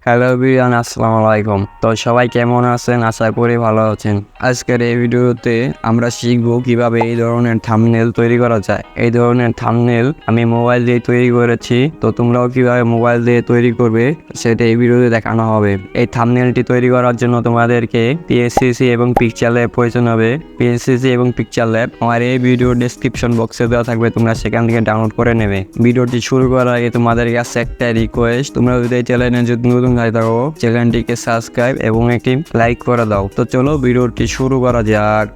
Hello everyone, আসসালামু আলাইকুম। তো সবাই কেমন আছেন? আশা করি ভালো আছেন। আজকের এই ভিডিওতে আমরা শিখব কিভাবে এই ধরনের থাম্বনেল তৈরি করা যায়। এই ধরনের থাম্বনেল আমি মোবাইল দিয়ে তৈরি করেছি, তো তোমরাও কিভাবে মোবাইল দিয়ে তৈরি করবে সেটা এই ভিডিওতে দেখানো হবে। এই থাম্বনেলটি তৈরি করার জন্য তোমাদেরকে পিএসসিসি এবং পিক্সেলল্যাব প্রয়োজন হবে। পিএসসিসি এবং পিক্সেলল্যাব আমার এই ভিডিও ডেসক্রিপশন বক্সে দেওয়া থাকবে, তোমরা সেখান থেকে ডাউনলোড করে নেবে। ভিডিওটি শুরু করার আগে তোমাদের কাছে একটা রিকোয়েস্ট, তোমরা যদি এই চ্যানেলে নতুন থাকো চ্যানেলটিকে সাবস্ক্রাইব এবং একটি লাইক করে দাও। তো চলো ভিডিওটি শুরু করা যাক।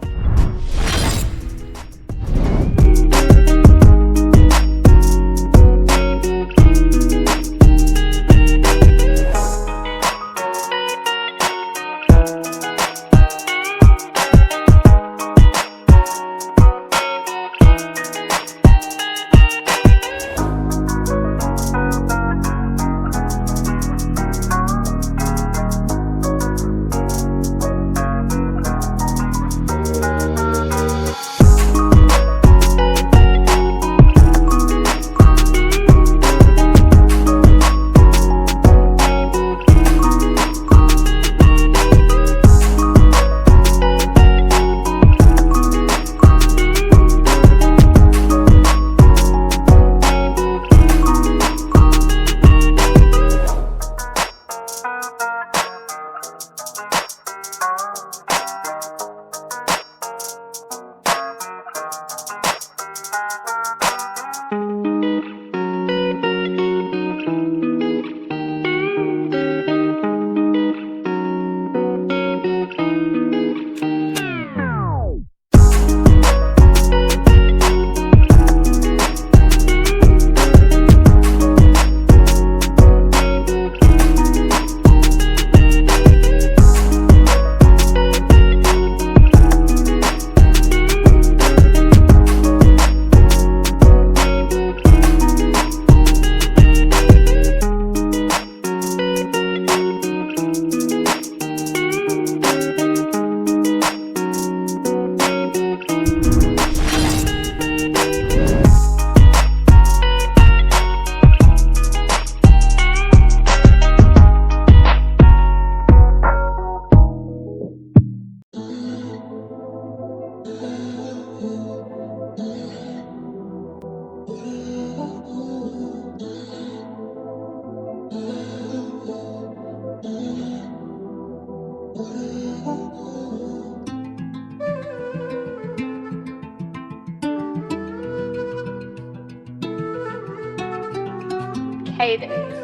Cadence.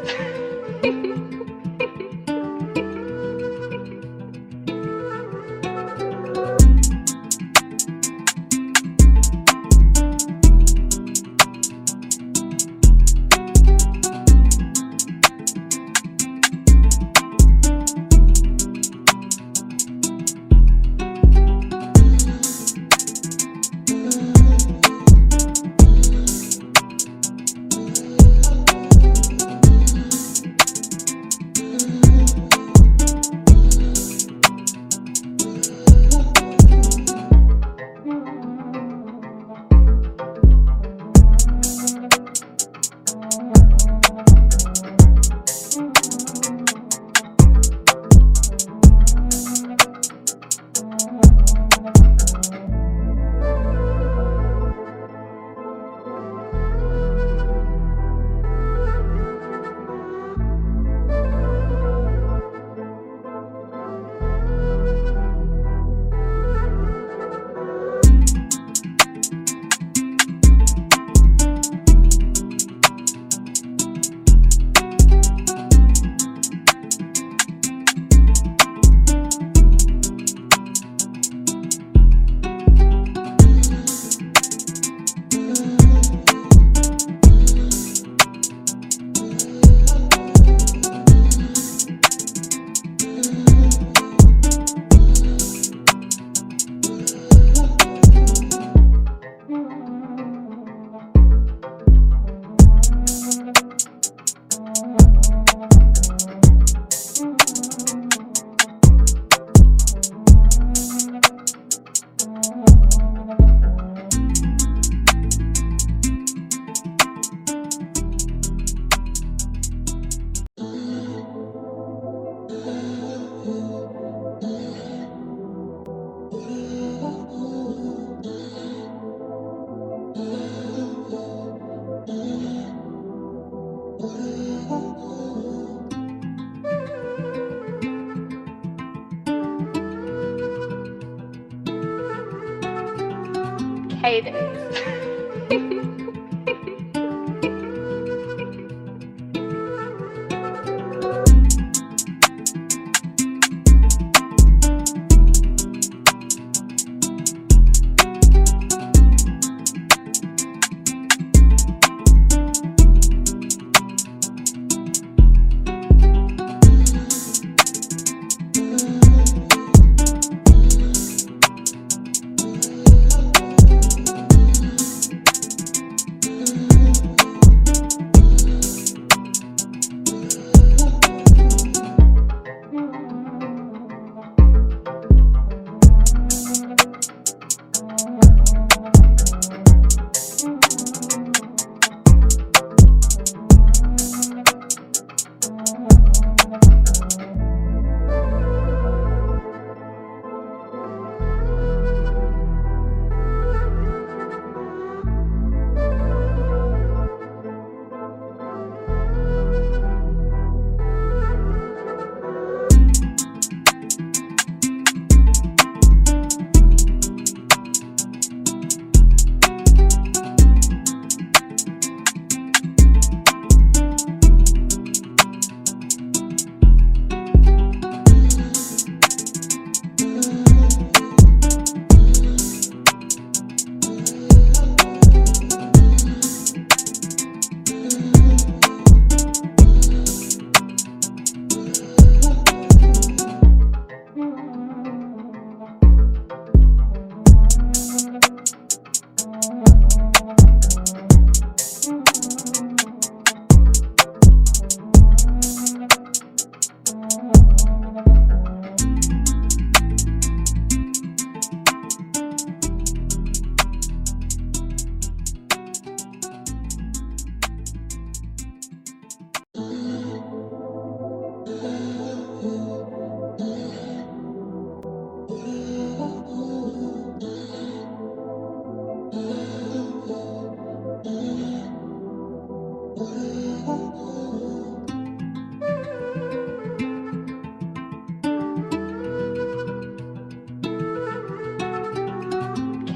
Hey there.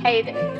Hey there.